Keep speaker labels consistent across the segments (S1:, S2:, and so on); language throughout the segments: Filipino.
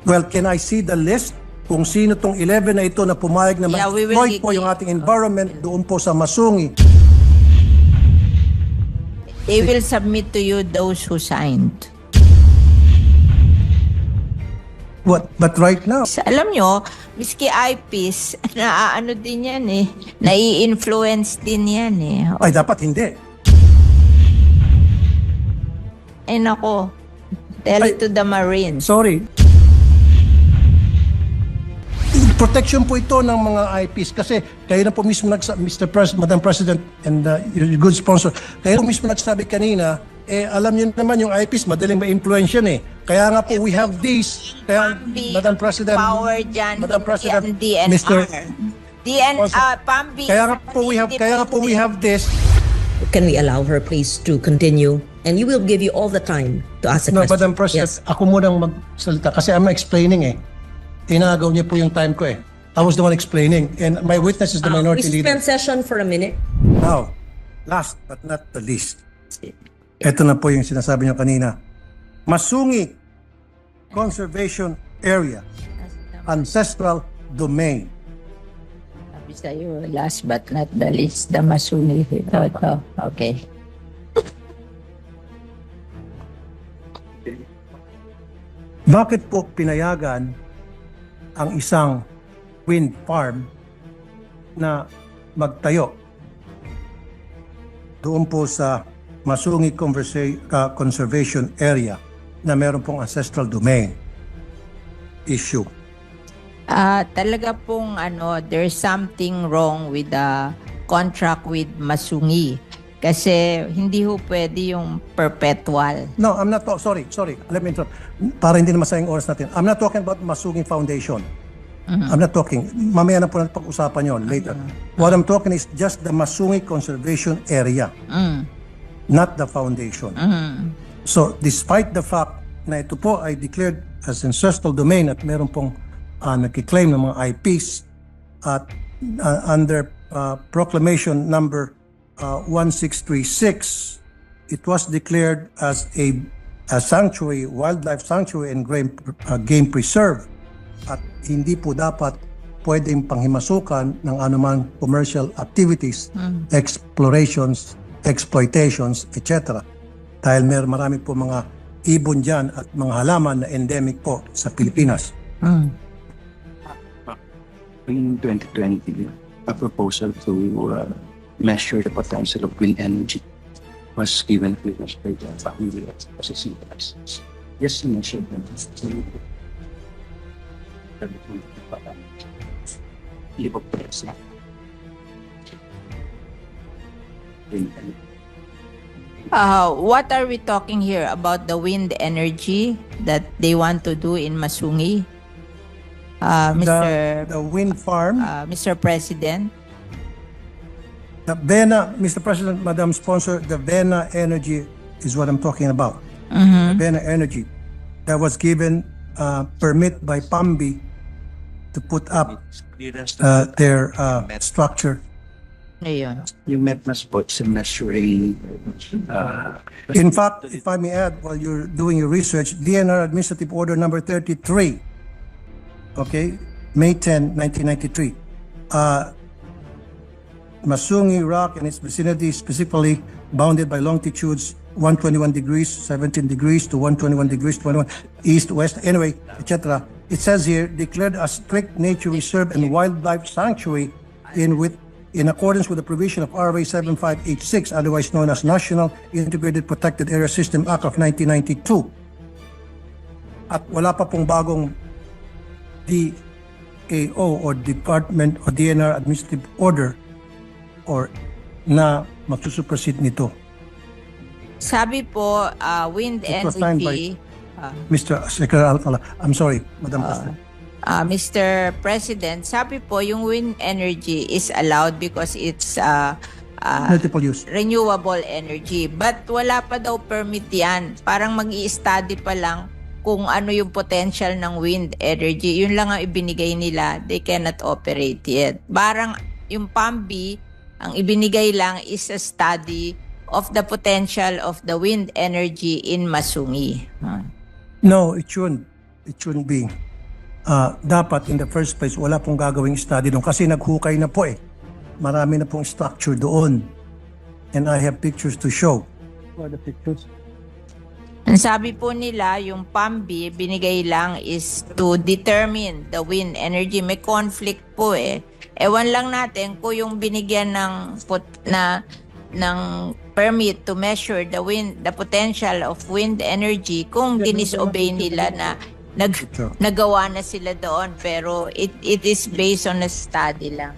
S1: Well, can I see the list kung sino tong 11 na ito na pumayag na
S2: Yeah, we will
S1: ma-exploit po yung ating environment doon po sa Masungi?
S2: They will submit to you those who signed.
S1: What? But right now,
S2: Alam nyo, miski eyepiece, ano din yan eh. Nai-influence din yan eh.
S1: ay dapat hindi.
S2: Eh nako, tell it to the Marines.
S1: Sorry. Protection po ito ng mga IPs kasi kayo na po mismo Mr. Madam President and your good sponsor, kayo po mismo nagsabi kanina, alam niyo naman yung IPs madaling ma-influence yan eh. Kaya nga po we have this, kaya Madam President,
S2: Power dyan,
S1: Madam President,
S2: DNR.
S1: Mr.
S2: Pambi,
S1: Kaya nga po we have this.
S3: Can we allow her please to continue? And you will give you all the time to ask a
S1: No,
S3: question.
S1: Madam President,
S3: Yes.
S1: ako munang magsalita kasi I'm explaining eh. Inagaw niyo po yung time ko eh. I was the one explaining and my witness is the
S3: We
S1: minority leader.
S3: suspend session for a minute.
S1: Now, last but not the least, ito na po yung sinasabi niyo kanina. Masungi Conservation Area, Ancestral Domain.
S2: Sabi sa'yo, last but not the least, the Masuni. Ito, okay.
S1: Bakit po pinayagan ang isang wind farm na magtayo doon po sa Masungi Conservation Area na meron pong ancestral domain issue?
S2: Talaga pong there's something wrong with the contract with Masungi. Kasi hindi ho pwede yung perpetual.
S1: No, I'm not sorry. Let me interrupt. Para hindi na masayang oras natin. I'm not talking about Masungi Foundation. I'm not talking. Mamaya na po natin pag-usapan yon later. What I'm talking is just the Masungi Conservation Area. Not the foundation. So, despite the fact na ito po ay declared as ancestral domain at meron pong nagkiklaim ng mga IPs at under proclamation number 1636, it was declared as a sanctuary, wildlife sanctuary and game preserve at hindi po dapat pwedeng panghimasukan ng anumang commercial activities, explorations, exploitations, etc. Dahil marami po mga ibon dyan at mga halaman na endemic po sa Pilipinas.
S4: In 2020, a proposal to measure the potential of wind energy was given to us by the family as a CPS. Yes, to measure them.
S2: What are we talking here about the wind energy that they want to do in Masungi?
S1: The wind farm,
S2: Mr. President?
S1: the Vena, Mr. President, Madam Sponsor, the Vena Energy is what I'm talking about. The Vena Energy that was given permit by PAMBI to put up their structure.
S2: Ayun.
S4: Yung METMAS po is measuring
S1: In fact, if I may add, while you're doing your research, DNR Administrative Order number 33, okay, May 10, 1993, Masungi Rock and its vicinity specifically bounded by longitudes 121 degrees, 17 degrees to 121 degrees, 21 east, west, anyway, etc. It says here, declared a strict nature reserve and wildlife sanctuary in accordance with the provision of RA 7586, otherwise known as National Integrated Protected Area System Act of 1992. At wala pa pong bagong DAO or Department or DNR Administrative Order or na magsusuproceed nito.
S2: Sabi po, wind
S1: It was signed
S2: energy...
S1: Mr. Secretary Alcala. I'm sorry, Madam President.
S2: Mr. President, sabi po yung wind energy is allowed because it's
S1: Multiple use.
S2: renewable energy. But wala pa daw permit yan. Parang mag-i-study pa lang kung ano yung potential ng wind energy. Yun lang ang ibinigay nila. They cannot operate yet. Parang yung PAMBI, ang ibinigay lang is a study of the potential of the wind energy in Masungi.
S1: No, it shouldn't. It shouldn't be. dapat in the first place wala pong gagawing study doon kasi naghukay na po eh. Marami na pong structure doon. And I have pictures to show. What are the pictures?
S2: Ang sabi po nila, yung PAMB, binigay lang is to determine the wind energy. May conflict po eh. Ewan lang natin kung yung binigyan ng permit to measure the potential of wind energy, kung dinisobey nila na nagawa na sila doon. Pero it is based on a study lang.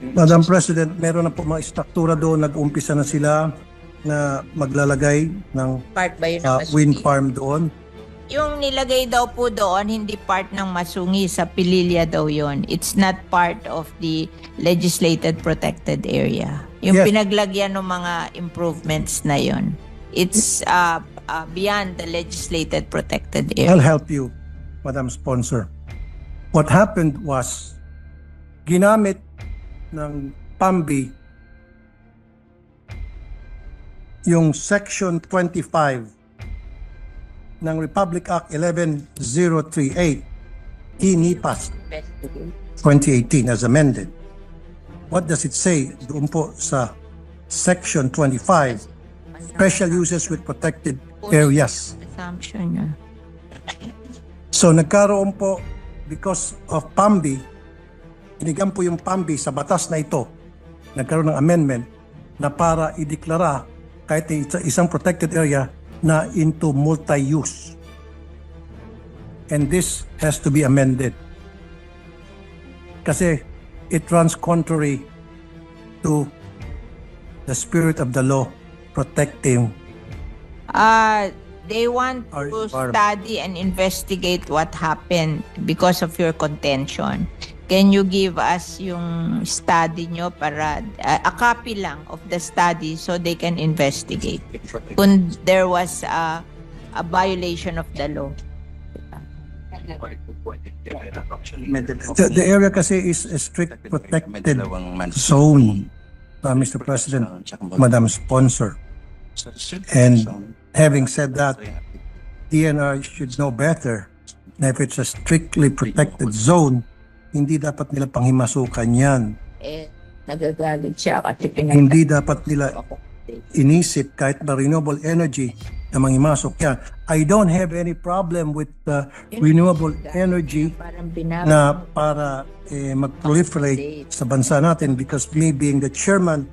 S1: Madam President, meron na po mga struktura doon. Nag-umpisa na sila na maglalagay ng
S2: Part ba yun ng Masungi?
S1: wind farm doon.
S2: Yung nilagay daw po doon, hindi part ng Masungi, sa Pililya daw yon. It's not part of the legislated protected area. Yung
S1: Yes.
S2: pinaglagyan ng mga improvements na yon. It's beyond the legislated protected
S1: I'll
S2: area.
S1: help you, Madam Sponsor. What happened was, ginamit ng PAMBI yung Section 25 ng Republic Act 11038, INIPAS 2018 as amended. What does it say doon po sa Section 25? Special uses with protected areas.
S2: Assumption niya.
S1: So nagkaroon po, because of PAMBI, inigam po yung PAMBI sa batas na ito, nagkaroon ng amendment na para ideklara kahit isang protected area na into multi-use. And this has to be amended. Kasi it runs contrary to the spirit of the law protecting.
S2: They want
S1: Our
S2: to
S1: environment.
S2: study and investigate what happened because of your contention. Can you give us yung study nyo para a copy lang of the study so they can investigate kung there was a violation of the law?
S1: The area kasi is a strict protected zone, Mr. President, Madam Sponsor. And having said that, DNR should know better na if it's a strictly protected zone, hindi dapat nila panghimasukan yan.
S2: Nagagalit siya kasi
S1: Hindi dapat nila inisip kahit na renewable energy na manghimasok yan. I don't have any problem with renewable energy na para mag-proliferate sa bansa natin, because me being the chairman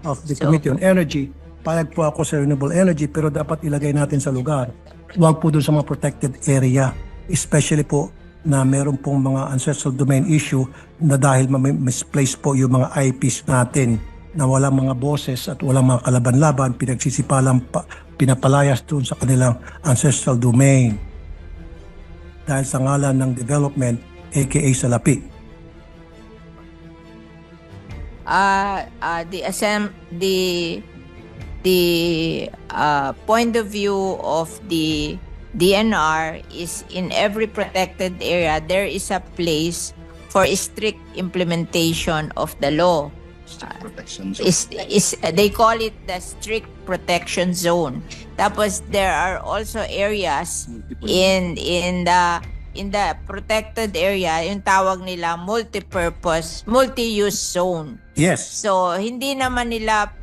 S1: of the Committee on Energy, payag po ako sa renewable energy, pero dapat ilagay natin sa lugar. Huwag po doon sa mga protected area, especially po na meron pong mga ancestral domain issue na dahil misplaced po yung mga IPs natin na walang mga boses at walang mga kalaban-laban, pinapalayas doon sa kanilang ancestral domain dahil sa ngalan ng development, aka salapi.
S2: The point of view of the DNR is in every protected area there is a place for strict implementation of the law. They call it the strict protection zone. Tapos there are also areas in the protected area, yung tawag nila multi-purpose, multi-use zone.
S1: Yes.
S2: So hindi naman nila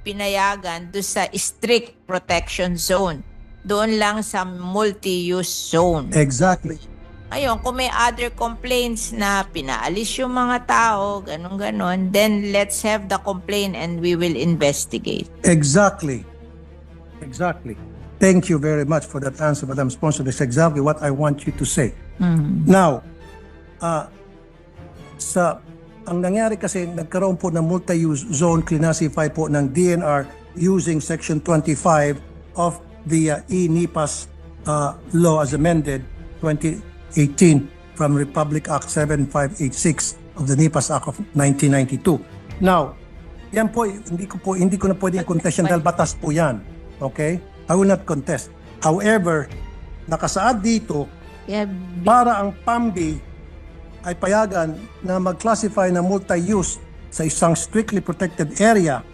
S2: pinayagan do sa strict protection zone. Doon lang sa multi-use zone.
S1: Exactly.
S2: Ayun, kung may other complaints na pinaalis yung mga tao, ganun-ganon, then let's have the complaint and we will investigate.
S1: Exactly. Exactly. Thank you very much for that answer, Madam Sponsor. That's exactly what I want you to say. Now, ang nangyari kasi, nagkaroon po ng multi-use zone, classify po ng DNR using Section 25 of the e-NIPAS law as amended 2018 from Republic Act 7586 of the NIPAS Act of 1992. Now, yan po, hindi ko na pwedeng contest yan dahil batas po yan. Okay? I will not contest. However, nakasaad dito, para ang PAMBI ay payagan na mag-classify na multi-use sa isang strictly protected area,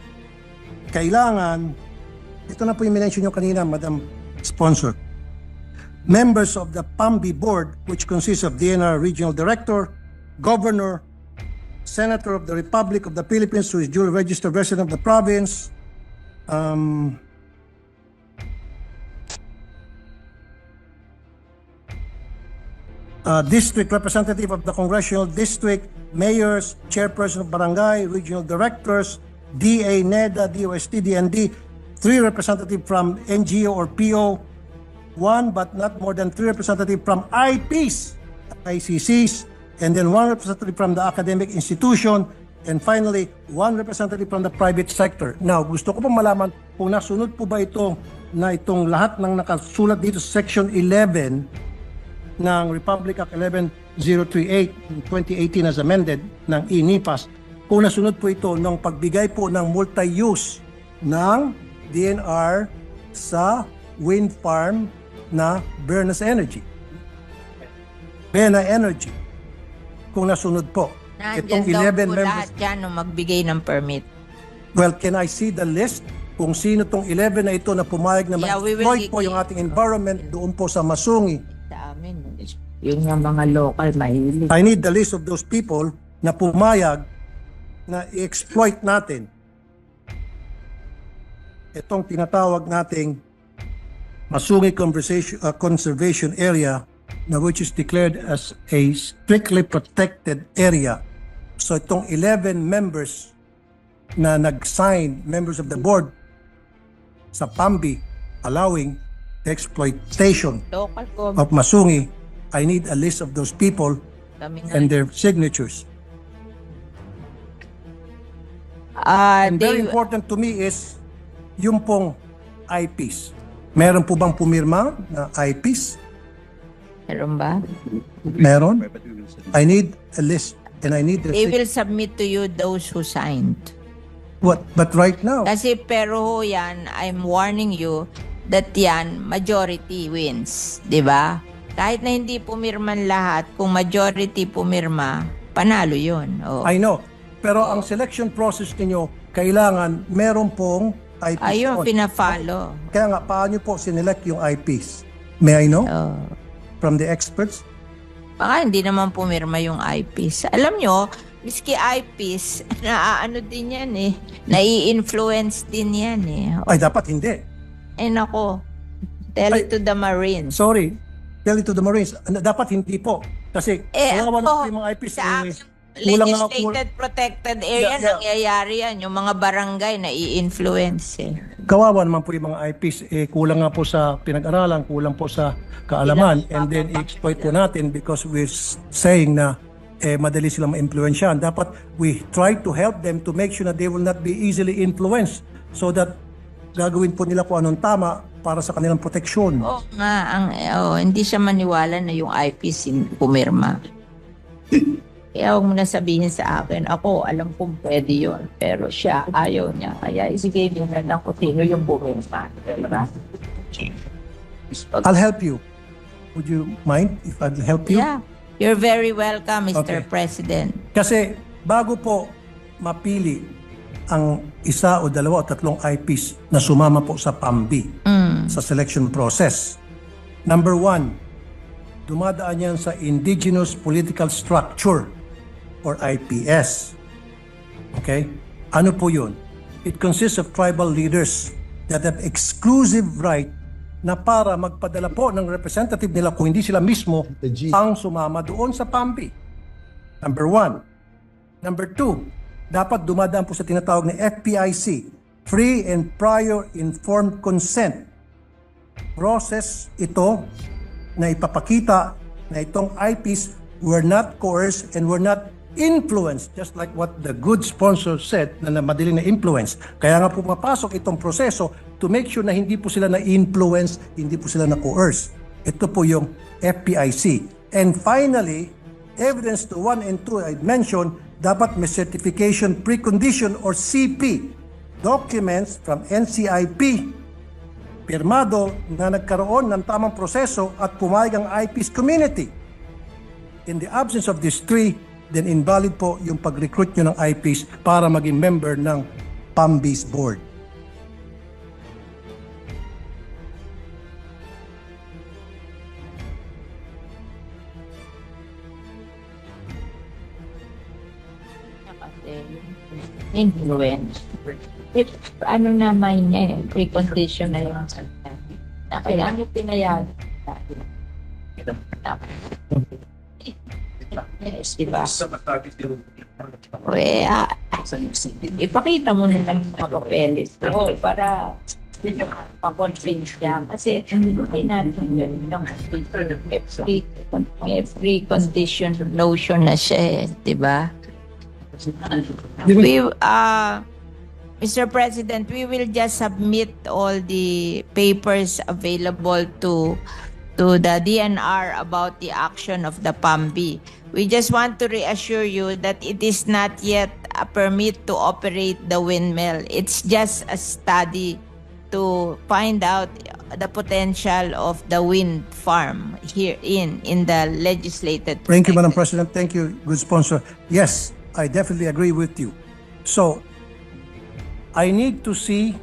S1: kailangan, ito na po yung minention nyo kanina, Madam Sponsor, members of the PAMBI board, which consists of DNR Regional Director, Governor, Senator of the Republic of the Philippines who is duly registered resident of the province, district representative of the congressional district, mayors, chairperson of barangay, regional directors, DA, NEDA, DOST, DND, 3 representative from NGO or PO, 1 but not more than 3 representative from IPs, ICCs, and then 1 representative from the academic institution, and finally, 1 representative from the private sector. Now, gusto ko po malaman kung nasunod po ba ito na itong lahat ng nakasulat dito sa Section 11 ng Republic Act 11038 2018 as amended ng INIPAS, kung nasunod po ito ng pagbigay po ng multi-use ng DNR sa wind farm na Bernas Energy. Bena Energy. Kung nasunod po.
S2: Nandyan daw po lahat dyan nung magbigay ng permit.
S1: Well, can I see the list kung sino tong 11 na ito na pumayag na
S2: Yeah, we will
S1: ma-exploit po yung ating environment doon po sa Masungi?
S2: Sa amin, yun yung mga local mahilig.
S1: I need the list of those people na pumayag na i-exploit natin itong tinatawag nating Masungi Conservation Area na which is declared as a strictly protected area. So itong 11 members na nag-sign, members of the board sa PAMBI allowing the exploitation
S2: Local ko.
S1: of Masungi, I need a list of those people
S2: Kami nga.
S1: and their signatures. And very important to me is yung pong IPs. Meron po bang pumirma na IPs?
S2: Meron ba?
S1: Meron? I need a list and I need the
S2: They will submit to you those who signed.
S1: what? But right now,
S2: Kasi pero ho yan, I'm warning you that yan, majority wins. Di ba? Kahit na hindi pumirman lahat, kung majority pumirma, panalo yun. Oh.
S1: I know. Pero ang selection process ninyo, kailangan meron pong IPs.
S2: Ayun,
S1: on.
S2: pina-follow.
S1: Kaya nga, paano po sinelect yung IPs? May I know?
S2: Oh.
S1: From the experts?
S2: Baka hindi naman pumirma yung eyepiece. Alam nyo, miski eyepiece, naaano din yan eh. Nai-influence din yan eh.
S1: Ay, dapat hindi.
S2: Ay nako, tell it to the Marines.
S1: Sorry. Tell it to the Marines. Dapat hindi po. Kasi, kawawa na po yung mga IPs.
S2: sa
S1: kulang nga po.
S2: legislated protected area,
S1: Yeah.
S2: nangyayari yan. Yung mga barangay na i-influence eh.
S1: Kawawa naman po yung mga IPs. Kulang nga po sa pinag-aralan, kulang po sa kaalaman. And then, i-exploit po natin because we're saying na madali silang ma-influensyahan. Dapat, we try to help them to make sure that they will not be easily influenced so that gagawin po nila kung anong tama para sa kanilang proteksyon.
S2: Oo nga, hindi siya maniwala na yung IPs pumirma. Kaya huwag mo na sabihin sa akin, ako alam kong pwede yun, pero siya ayaw niya. Kaya isigay niyo na lang kung sino yung pumirma. Diba?
S1: I'll help you. Would you mind if I'll help you?
S2: Yeah, you're very welcome, Mr.
S1: Okay.
S2: President.
S1: Kasi bago po mapili ang isa o dalawa o tatlong IPs na sumama po sa PAMBI sa selection process. Number 1, dumadaan yan sa Indigenous Political Structure or IPS. Okay? Ano po yun? It consists of tribal leaders that have exclusive right na para magpadala po ng representative nila kung hindi sila mismo ang sumama doon sa PAMBI. Number 1. Number 2, dapat dumadaan po sa tinatawag na FPIC, Free and Prior Informed Consent. Process ito na ipapakita na itong IPs were not coerced and were not influenced, just like what the good sponsor said na madali na influence. Kaya nga po mapasok itong proseso to make sure na hindi po sila na-influence, hindi po sila na-coerce. Ito po yung FPIC. And finally, evidence to 1 and 2 I mentioned, dapat may certification precondition or CP documents from NCIP pirmado na nagkaroon ng tamang proseso at pumayag ang IPs community. In the absence of these 3, then invalid po yung pag-recruit nyo ng IPs para maging member ng PAMBI's board.
S2: influence. If, ano naman niya precondition na yung na kailangan pinayag yes, diba? Ipakita mo na lang mga papeles para pa-convince siya. Kasi hindi natin yun yung every condition notion na siya diba? Mr. President, we will just submit all the papers available to the DNR about the action of the PAMB. We just want to reassure you that it is not yet a permit to operate the windmill. It's just a study to find out the potential of the wind farm here in the legislated.
S1: Thank you, Madam President. Thank you, good sponsor. Yes, I definitely agree with you. So, I need to see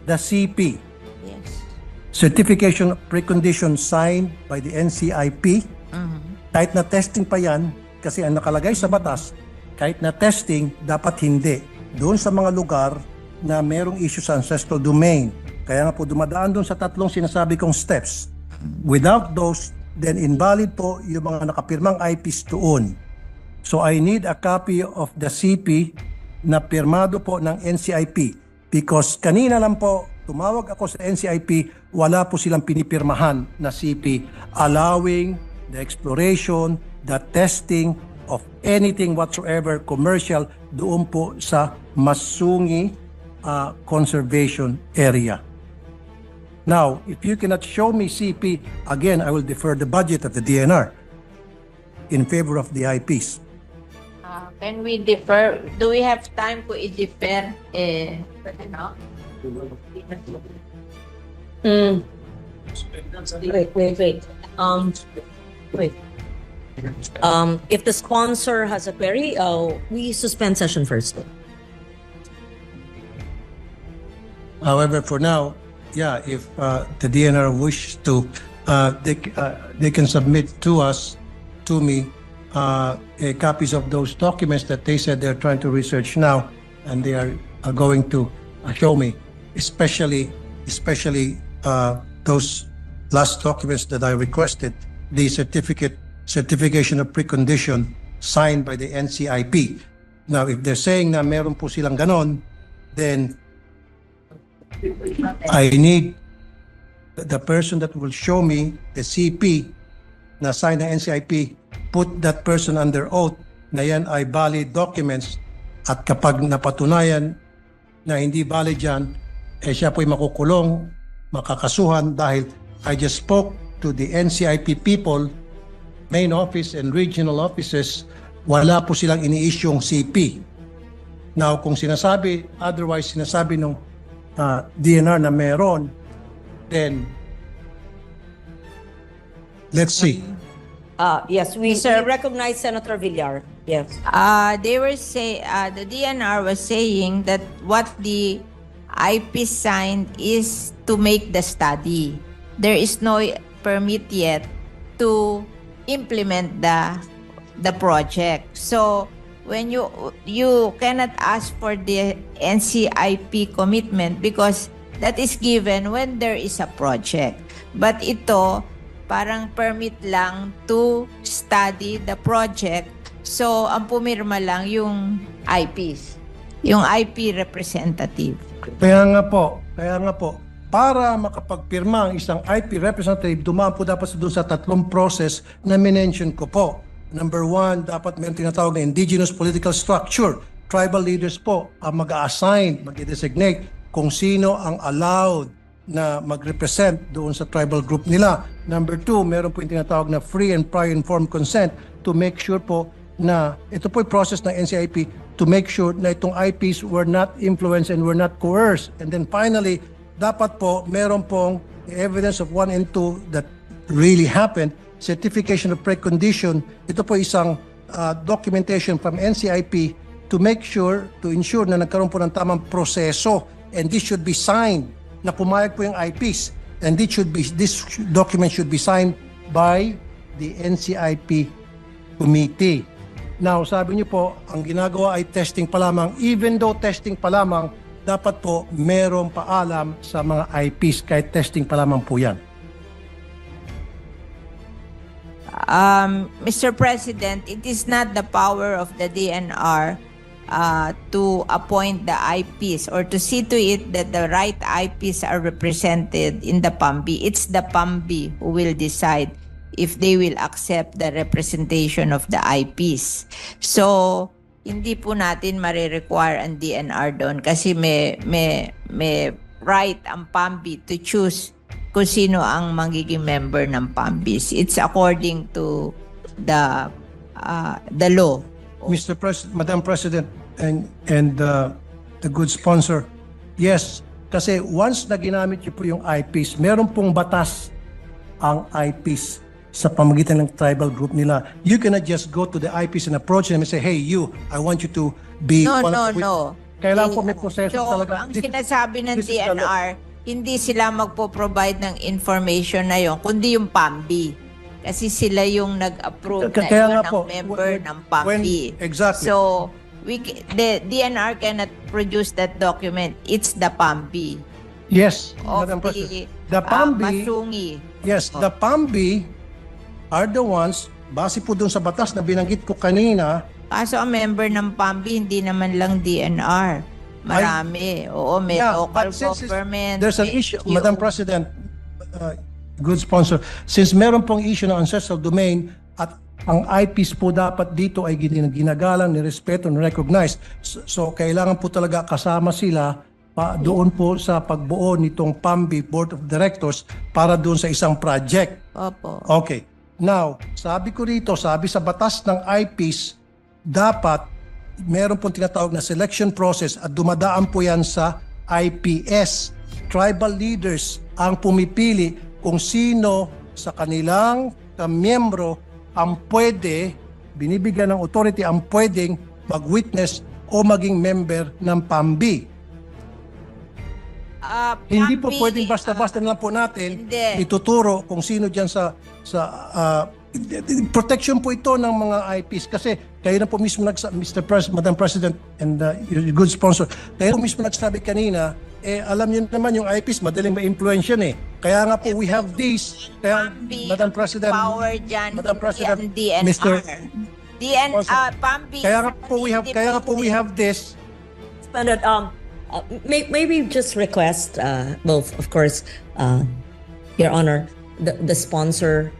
S1: the CP,
S2: Yes.
S1: Certification of Precondition signed by the NCIP. Kahit na testing pa yan, kasi ang nakalagay sa batas, kahit na testing, dapat hindi. Doon sa mga lugar na merong issue sa ancestral domain. Kaya nga po dumadaan doon sa tatlong sinasabi kong steps. Without those, then invalid po yung mga nakapirmang IPs doon. So I need a copy of the CP na pirmado po ng NCIP because kanina lang po tumawag ako sa NCIP, wala po silang pinipirmahan na CP allowing the exploration, the testing of anything whatsoever commercial doon po sa Masungi Conservation Area. Now, if you cannot show me CP, again, I will defer the budget of the DNR in favor of the IPs.
S2: Can we defer? Do we have time to i-defer? Ano?
S3: Wait. Wait. If the sponsor has a query, we suspend session first.
S1: However, for now, yeah, if the DNR wish to, they can submit to us, to me, copies of those documents that they said they're trying to research now, and they are going to show me, especially those last documents that I requested, the certification of precondition signed by the NCIP. Now, if they're saying na meron po silang ganon, then I need the person that will show me the CP na sign ng NCIP, put that person under oath na yan ay valid documents, at kapag napatunayan na hindi valid yan, siya po'y makukulong, makakasuhan dahil I just spoke to the NCIP people, main office and regional offices, wala po silang ini-issue'ng CP. Now, kung sinasabi, otherwise sinasabi ng DNR na meron, then let's see.
S3: Yes, we recognize Senator Villar. Yes.
S2: They were the DNR was saying that what the IP signed is to make the study. There is no permit yet to implement the project. So when you cannot ask for the NCIP commitment because that is given when there is a project. But ito parang permit lang to study the project. So, ang pumirma lang yung IPs, yung IP representative.
S1: Kaya nga po, para makapagpirma ang isang IP representative, dumaan po dapat doon sa tatlong process na minention ko po. Number one, dapat may tinatawag na indigenous political structure. Tribal leaders po ang mag-assign, mag-designate kung sino ang allowed na mag-represent doon sa tribal group nila. Number two, meron po yung tinatawag na free and prior informed consent to make sure po na ito po yung process ng NCIP to make sure na itong IPs were not influenced and were not coerced. And then finally, dapat po meron pong evidence of 1 and 2 that really happened. Certification of precondition, ito po isang documentation from NCIP to make sure, to ensure na nagkaroon po ng tamang proseso, and this should be signed na pumayag po yung IPs, and this document should be signed by the NCIP committee. Now, sabi niyo po, ang ginagawa ay testing pa lamang. Even though testing pa lamang, dapat po merong paalam sa mga IPs kahit testing pa lamang po yan.
S2: Mr. President, it is not the power of the DNR to appoint the IPs or to see to it that the right IPs are represented in the PAMBI. It's the PAMBI who will decide if they will accept the representation of the IPs. So, hindi po natin marirequire ang DNR doon kasi may right ang PAMBI to choose kung sino ang magiging member ng PAMBIs. It's according to the law.
S1: Madam President and the good sponsor, yes, kasi once na ginamit niyo po yung IPs, meron pong batas ang IPs sa pamagitan ng tribal group nila. You cannot just go to the IPs and approach them and say, hey, you, I want you to be...
S2: No.
S1: Kailangan po may proseso
S2: So,
S1: talaga.
S2: ang sinasabi ng
S1: this is the law.
S2: DNR, hindi sila magpo-provide ng information na yon, kundi yung PAMBI. Kasi sila yung nag-approve na
S1: Kaya
S2: yun
S1: nga
S2: ang
S1: po,
S2: member
S1: when-
S2: ng PAMBI.
S1: exactly.
S2: So, the DNR cannot produce that document. It's the PAMBI
S1: Yes,
S2: of
S1: Madam
S2: the
S1: President. The PAMBI,
S2: Masungi.
S1: yes, the PAMBI are the ones, base po dun sa batas na binanggit ko kanina,
S2: Kaso ang member ng PAMBI, hindi naman lang DNR. Marami. Oo, may
S1: Yeah,
S2: local
S1: but since
S2: government.
S1: there's an
S2: may
S1: issue,
S2: NGO.
S1: Madam President, good sponsor, since meron pong issue ng ancestral domain at ang IPs po dapat dito ay ginagalang, nirespeto, nirecognize. So, kailangan po talaga kasama sila doon po sa pagbuo nitong PAMBI Board of Directors para doon sa isang project.
S2: Opo.
S1: Okay. Now, sabi ko rito, sabi sa batas ng IPs, dapat meron pong tinatawag na selection process at dumadaan po yan sa IPS. Tribal leaders ang pumipili kung sino sa kanilang miyembro ang pwede, binibigyan ng authority ang pwedeng mag-witness o maging member ng PAMBI. Hindi po
S2: PAMBI,
S1: pwedeng basta-basta na lang po natin
S2: hindi.
S1: ituturo kung sino dyan sa protection po ito ng mga IPs kasi kayo na po mismo Madam President and your good sponsor, kayo po mismo nagsabi kanina, alam niyo naman yung IPs madaling ma-influensyan kaya nga po we have this, kaya
S2: PAMBI,
S1: Madam President,
S2: power dyan,
S1: Madam President,
S2: hindi ang
S1: Mr.
S2: DNR. PAMBI.
S1: kaya nga po we have this.
S3: Standard, maybe just request, well, of course, Your Honor, the sponsor,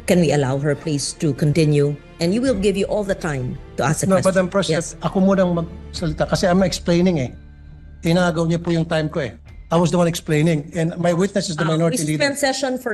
S3: can we allow her please to continue? And you will give you all the time to ask a
S1: No,
S3: question.
S1: Madam President,
S3: Yes.
S1: ako munang magsalita kasi I'm explaining Inagaw niya po yung time ko I was the one explaining and my witness is the minority
S3: We
S1: leader.
S3: suspend session for